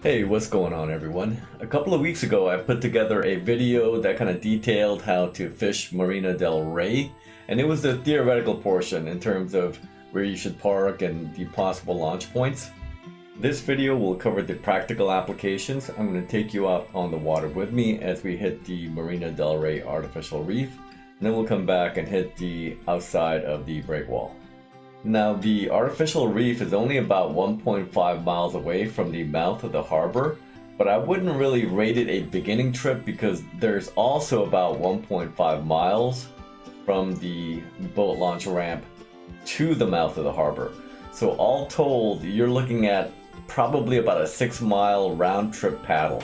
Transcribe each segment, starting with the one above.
Hey, what's going on everyone? A couple of weeks ago I put together a video that kind of detailed how to fish Marina del Rey, and it was the theoretical portion in terms of where you should park and the possible launch points. This video will cover the practical applications. I'm going to take you out on the water with me as we hit the Marina del Rey artificial reef, and then we'll come back and hit the outside of the breakwall. Now, the artificial reef is only about 1.5 miles away from the mouth of the harbor, but I wouldn't really rate it a beginning trip because there's also about 1.5 miles from the boat launch ramp to the mouth of the harbor. So all told, you're looking at probably about a 6-mile round trip paddle.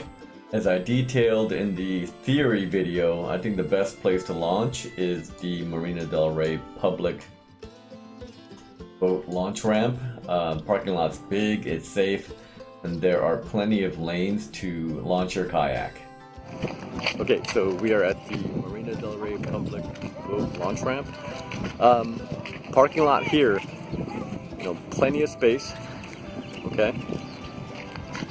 As I detailed in the theory video, I think the best place to launch is the Marina del Rey public boat launch ramp. Parking lot's big, it's safe, and there are plenty of lanes to launch your kayak. Okay, so we are at the Marina del Rey public boat launch ramp. Parking lot here, plenty of space. Okay,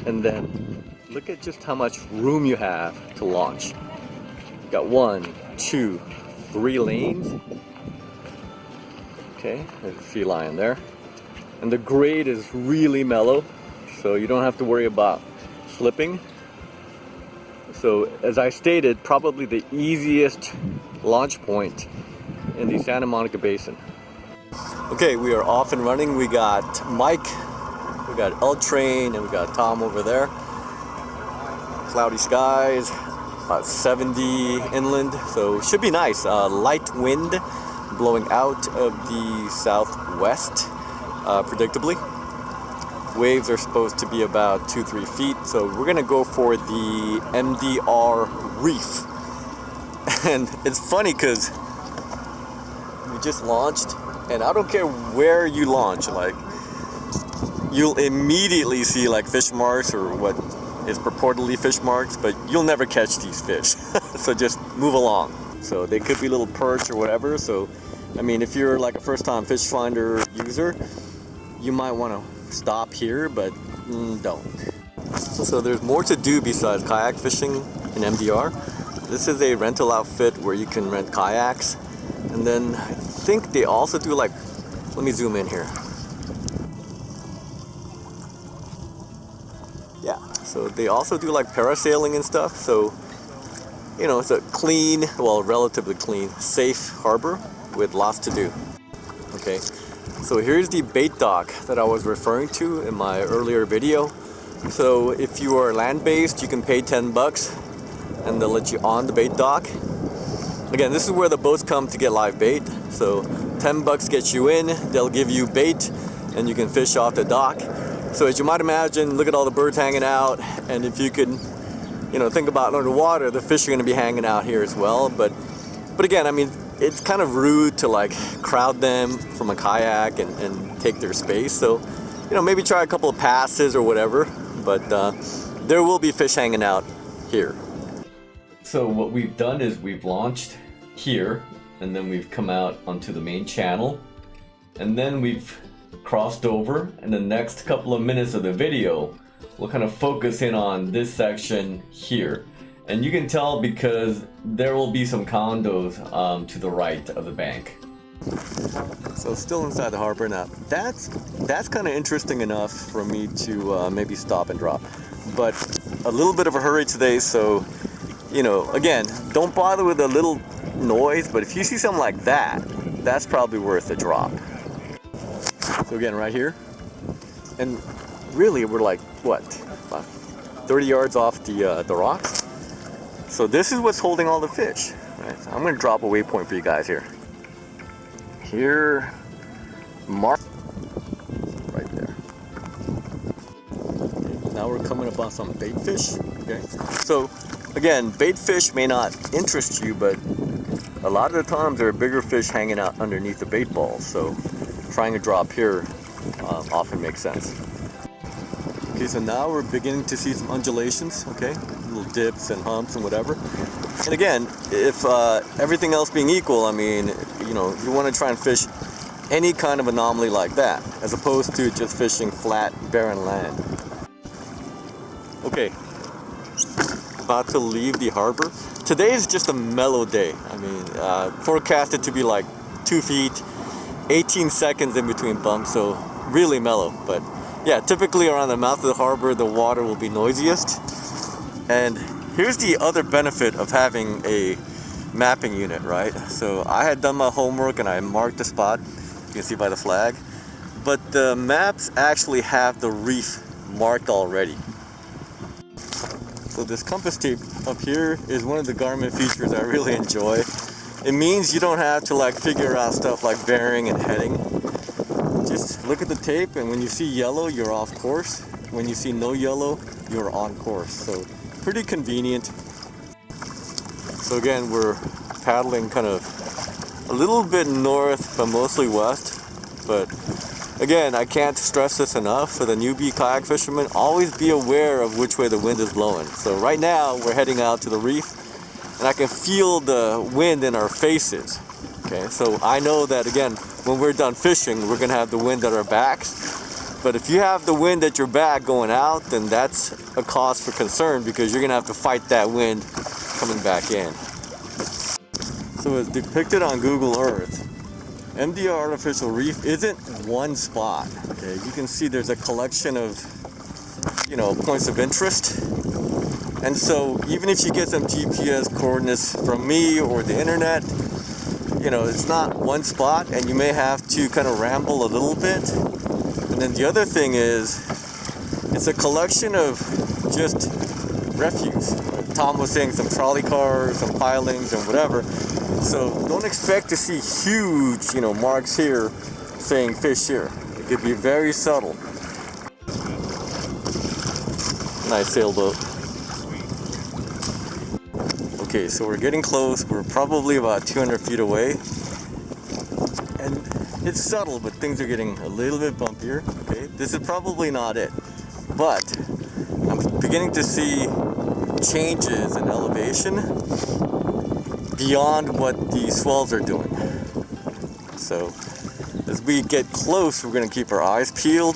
and then look at just how much room you have to launch. You got 1, 2, 3 lanes. Okay, there's a sea lion there. And the grade is really mellow, so you don't have to worry about slipping. So as I stated, probably the easiest launch point in the Santa Monica Basin. Okay, we are off and running. We got Mike, we got L Train, and we got Tom over there. Cloudy skies, about 70 inland, so it should be nice. Light wind blowing out of the southwest, predictably. Waves are supposed to be about 2-3 feet, so we're gonna go for the MDR Reef. And it's funny because we just launched, and I don't care where you launch, like you'll immediately see like fish marks or what is purportedly fish marks, but you'll never catch these fish. So just move along. So they could be little perch or whatever. So, I mean, if you're like a first-time fish finder user, you might want to stop here, but don't. So there's more to do besides kayak fishing in MDR. This is a rental outfit where you can rent kayaks. And then I think they also do like, let me zoom in here. Yeah, so they also do like parasailing and stuff. So, it's a clean, well, relatively clean, safe harbor with lots to do. Okay, so here's the bait dock that I was referring to in my earlier video. So if you are land-based, you can pay $10 and they'll let you on the bait dock. Again, this is where the boats come to get live bait. So $10 gets you in, they'll give you bait, and you can fish off the dock. So as you might imagine, look at all the birds hanging out, and if you could think about underwater, the fish are going to be hanging out here as well. But again, I mean, it's kind of rude to like crowd them from a kayak and take their space. So, maybe try a couple of passes or whatever. But there will be fish hanging out here. So what we've done is we've launched here, and then we've come out onto the main channel, and then we've crossed over. And the next couple of minutes of the video, we'll kind of focus in on this section here. And you can tell because there will be some condos to the right of the bank. So still inside the harbor now. That's kind of interesting enough for me to maybe stop and drop. But a little bit of a hurry today, so again, don't bother with a little noise, but if you see something like that, that's probably worth a drop. So again, right here, and really we're like, what, about 30 yards off the rocks? So this is what's holding all the fish. Right? So I'm going to drop a waypoint for you guys here. Here, mark right there. Okay, now we're coming upon some bait fish. Okay, so again, bait fish may not interest you, but a lot of the times there are bigger fish hanging out underneath the bait balls. So trying to drop here often makes sense. Okay, so now we're beginning to see some undulations, okay? Little dips and humps and whatever. And again, if everything else being equal, I mean, you want to try and fish any kind of anomaly like that, as opposed to just fishing flat, barren land. Okay, about to leave the harbor. Today is just a mellow day. I mean, forecasted to be like 2 feet, 18 seconds in between bumps, so really mellow. But yeah, typically around the mouth of the harbor, the water will be noisiest. And here's the other benefit of having a mapping unit, right? So I had done my homework and I marked the spot. You can see by the flag. But the maps actually have the reef marked already. So this compass tape up here is one of the Garmin features I really enjoy. It means you don't have to like figure out stuff like bearing and heading. Just look at the tape, and when you see yellow, you're off course. When you see no yellow, you're on course. So pretty convenient. So again, we're paddling kind of a little bit north, but mostly west. But again, I can't stress this enough for the newbie kayak fishermen. Always be aware of which way the wind is blowing. So right now, we're heading out to the reef, and I can feel the wind in our faces. Okay, so I know that again, when we're done fishing, we're gonna have the wind at our backs. But if you have the wind at your back going out, then that's a cause for concern, because you're gonna have to fight that wind coming back in. So as depicted on Google Earth, MDR Artificial Reef isn't one spot. Okay, you can see there's a collection of, points of interest. And so even if you get some GPS coordinates from me or the internet, it's not one spot, and you may have to kind of ramble a little bit. And then the other thing is, it's a collection of just refuse. Tom was saying some trolley cars, some pilings, and whatever. So don't expect to see huge, marks here saying fish here. It could be very subtle. Nice sailboat. Okay, so we're getting close. We're probably about 200 feet away. And it's subtle, but things are getting a little bit bumpier. Okay, this is probably not it. But I'm beginning to see changes in elevation beyond what the swells are doing. So as we get close, we're going to keep our eyes peeled.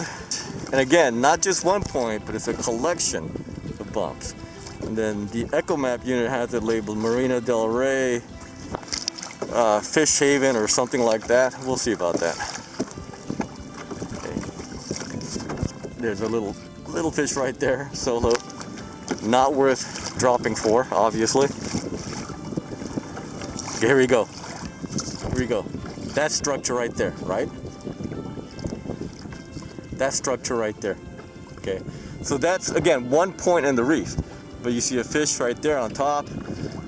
And again, not just one point, but it's a collection of bumps. And then the Echo Map unit has it labeled Marina del Rey, Fish Haven, or something like that. We'll see about that. Okay. There's a little fish right there, solo. Not worth dropping for, obviously. Okay, here we go. Here we go. That structure right there, right? That structure right there. Okay. So that's, again, one point in the reef. But you see a fish right there on top.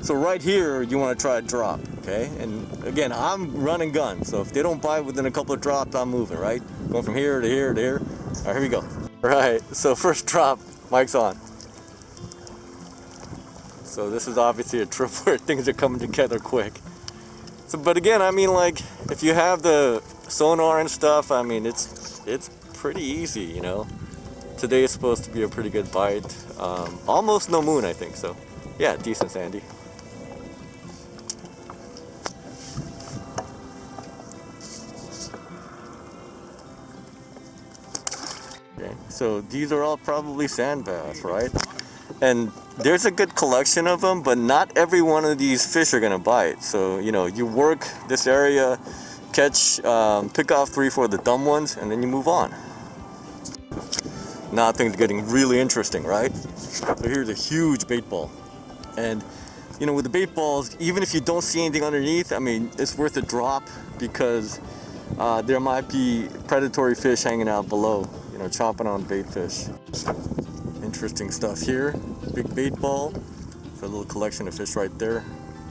So right here, you want to try a drop, okay? And again, I'm run and gun. So if they don't bite within a couple of drops, I'm moving, right? Going from here to here to here. All right, here we go. All right, so first drop, mic's on. So this is obviously a trip where things are coming together quick. So, but again, I mean, like, if you have the sonar and stuff, I mean, it's pretty easy, Today is supposed to be a pretty good bite. Almost no moon, I think, so yeah, decent sandy. Okay, so these are all probably sand bass, right? And there's a good collection of them, but not every one of these fish are gonna bite. So, you work this area, catch, pick off 3-4 of the dumb ones, and then you move on. Now things are getting really interesting, right? So here's a huge bait ball. And, with the bait balls, even if you don't see anything underneath, I mean, it's worth a drop, because there might be predatory fish hanging out below, chomping on bait fish. Interesting stuff here. Big bait ball. It's a little collection of fish right there.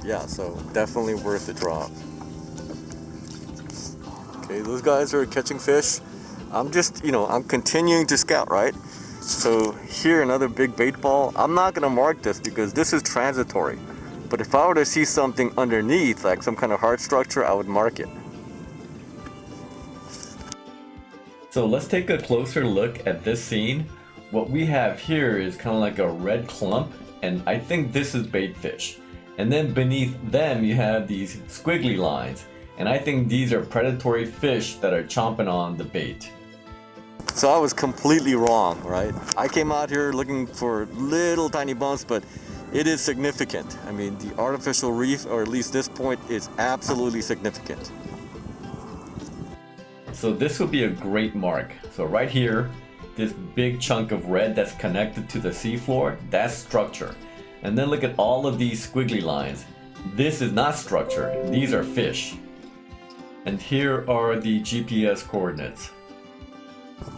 Yeah, so definitely worth a drop. Okay, those guys are catching fish. I'm just, I'm continuing to scout, right? So here, another big bait ball. I'm not gonna mark this because this is transitory. But if I were to see something underneath, like some kind of hard structure, I would mark it. So let's take a closer look at this scene. What we have here is kind of like a red clump, and I think this is bait fish. And then beneath them, you have these squiggly lines. And I think these are predatory fish that are chomping on the bait. So I was completely wrong, right? I came out here looking for little tiny bumps, but it is significant. I mean, the artificial reef, or at least this point, is absolutely significant. So this would be a great mark. So right here, this big chunk of red that's connected to the seafloor, that's structure. And then look at all of these squiggly lines. This is not structure, these are fish. And here are the GPS coordinates.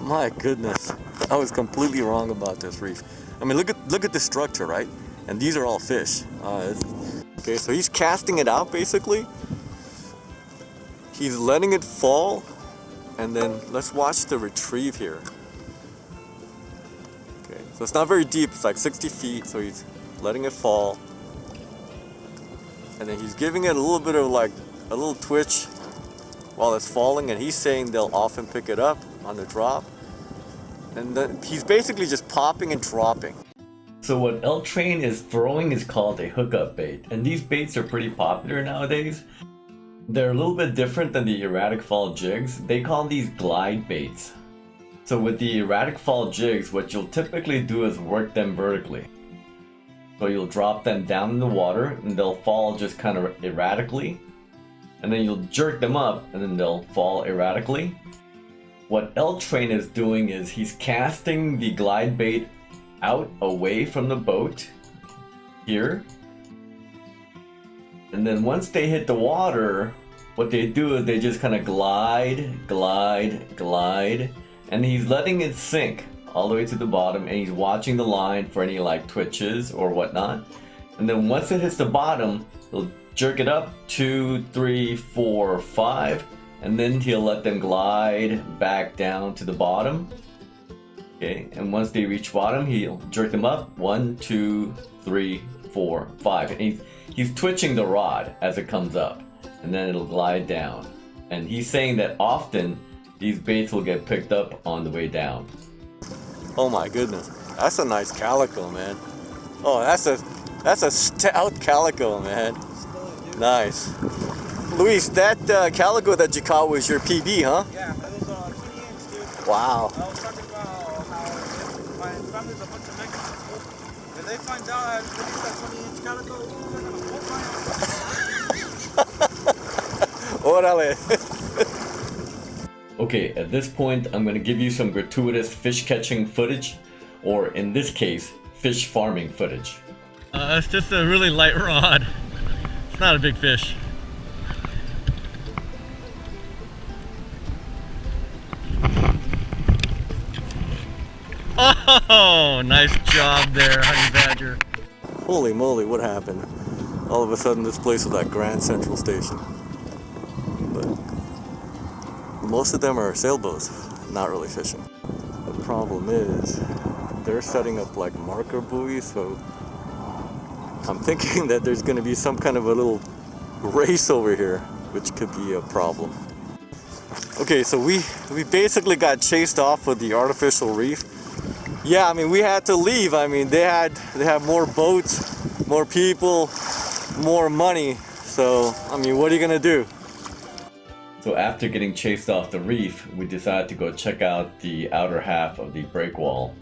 My goodness, I was completely wrong about this reef. I mean, look at the structure, right? And these are all fish. Okay, so he's casting it out basically. He's letting it fall, and then let's watch the retrieve here. Okay, so it's not very deep, it's like 60 feet, so he's letting it fall. And then he's giving it a little bit of like a little twitch while it's falling, and he's saying they'll often pick it up on the drop. And then he's basically just popping and dropping. So what L Train is throwing is called a hookup bait, and these baits are pretty popular nowadays. They're a little bit different than the erratic fall jigs. They call these glide baits. So with the erratic fall jigs, what you'll typically do is work them vertically. So you'll drop them down in the water and they'll fall just kind of erratically. And then you'll jerk them up and then they'll fall erratically. What L Train is doing is he's casting the glide bait out away from the boat here. And then once they hit the water, what they do is they just kind of glide, glide, glide. And he's letting it sink all the way to the bottom, and he's watching the line for any like twitches or whatnot. And then once it hits the bottom, he'll jerk it up 2, 3, 4, 5, and then he'll let them glide back down to the bottom. Okay, and once they reach bottom, he'll jerk them up 1, 2, 3, 4, 5. And he's twitching the rod as it comes up, and then it'll glide down. And he's saying that often these baits will get picked up on the way down. Oh my goodness, that's a nice calico, man. Oh, that's a stout calico, man. Nice. Luis, that calico that you caught was your PB, huh? Yeah, that was 20-inch, dude. Wow. I was talking about how if my family's a bunch of Mexicans, if they find out I released that 20-inch calico, they're gonna whoop my ass. Órale. Okay, at this point, I'm going to give you some gratuitous fish catching footage, or in this case, fish farming footage. It's just a really light rod. It's not a big fish. Oh, nice job there, honey badger. Holy moly, what happened? All of a sudden, this place was like Grand Central Station. But most of them are sailboats, not really fishing. The problem is, they're setting up like marker buoys, so I'm thinking that there's going to be some kind of a little race over here, which could be a problem. Okay, so we basically got chased off with the artificial reef. Yeah, I mean, we had to leave. I mean, they have more boats, more people, more money. So, I mean, what are you going to do? So after getting chased off the reef, we decided to go check out the outer half of the breakwall.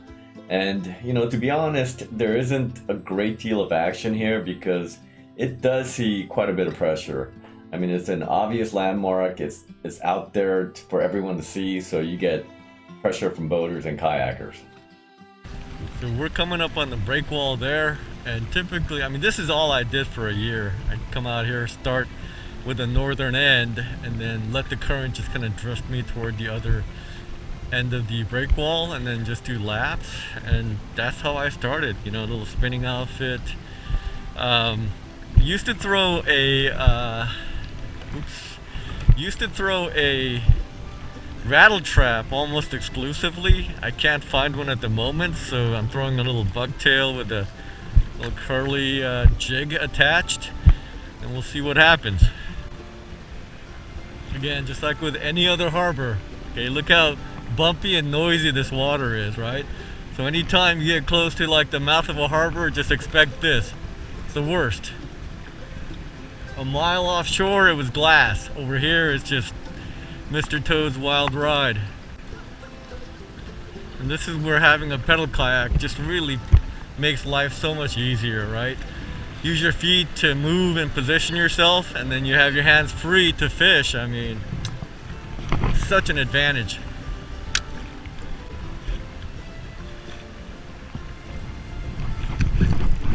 And, you know, to be honest, there isn't a great deal of action here because it does see quite a bit of pressure. I mean, it's an obvious landmark, it's out there for everyone to see, so you get pressure from boaters and kayakers. So we're coming up on the breakwall there, and typically, I mean, this is all I did for a year. I'd come out here, start with the northern end, and then let the current just kind of drift me toward the other end of the breakwall, and then just do laps. And that's how I started, you know, a little spinning outfit. Used to throw a rattle trap almost exclusively. I can't find one at the moment, so I'm throwing a little bucktail with a little curly jig attached, and we'll see what happens. Again, just like with any other harbor, okay, look how bumpy and noisy this water is, right? So anytime you get close to like the mouth of a harbor, just expect this. It's the worst. A mile offshore, it was glass. Over here, it's just Mr. Toad's Wild Ride. And this is where having a pedal kayak just really makes life so much easier, right? Use your feet to move and position yourself, and then you have your hands free to fish. I mean, it's such an advantage.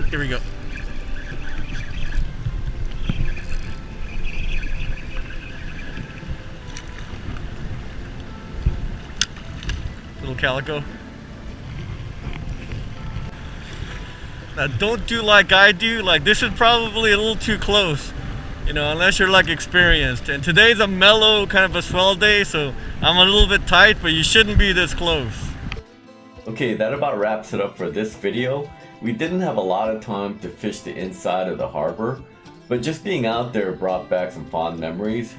Here we go. Little calico. Now don't do like I do. Like, this is probably a little too close, you know, unless you're like experienced. And today's a mellow, kind of a swell day, so I'm a little bit tight, but you shouldn't be this close. Okay, that about wraps it up for this video. We didn't have a lot of time to fish the inside of the harbor, but just being out there brought back some fond memories.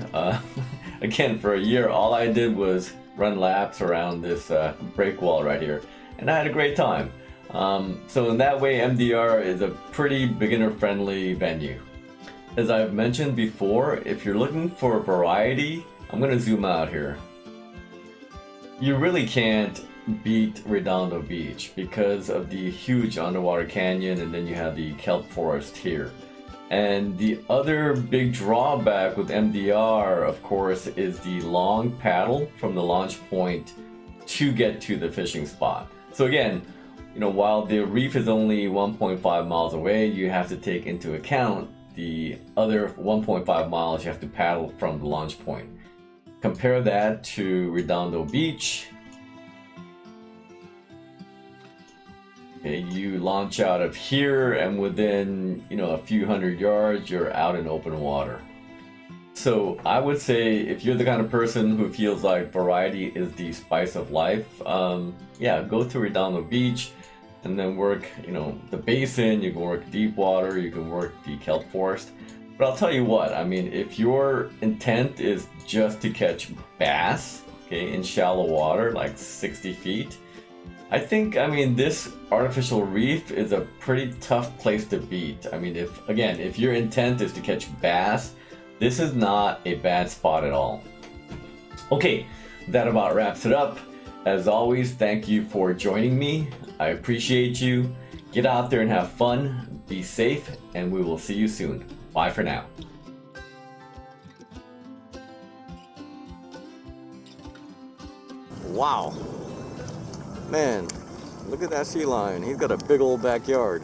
Again, for a year, all I did was run laps around this breakwall right here, and I had a great time. So in that way, MDR is a pretty beginner-friendly venue. As I've mentioned before, if you're looking for variety, I'm going to zoom out here. You really can't beat Redondo Beach because of the huge underwater canyon, and then you have the kelp forest here. And the other big drawback with MDR, of course, is the long paddle from the launch point to get to the fishing spot. So again, you know, while the reef is only 1.5 miles away, you have to take into account the other 1.5 miles you have to paddle from the launch point. Compare that to Redondo Beach. Okay, you launch out of here, and within, you know, a few hundred yards, you're out in open water. So I would say if you're the kind of person who feels like variety is the spice of life, yeah, go to Redondo Beach and then work, you know, the basin. You can work deep water, you can work the kelp forest. But I'll tell you what, I mean, if your intent is just to catch bass, okay, in shallow water, like 60 feet, I think, I mean, this artificial reef is a pretty tough place to beat. I mean, if your intent is to catch bass, this is not a bad spot at all. Okay, that about wraps it up. As always, thank you for joining me. I appreciate you. Get out there and have fun, be safe, and we will see you soon. Bye for now. Wow. Man, look at that sea lion. He's got a big old backyard.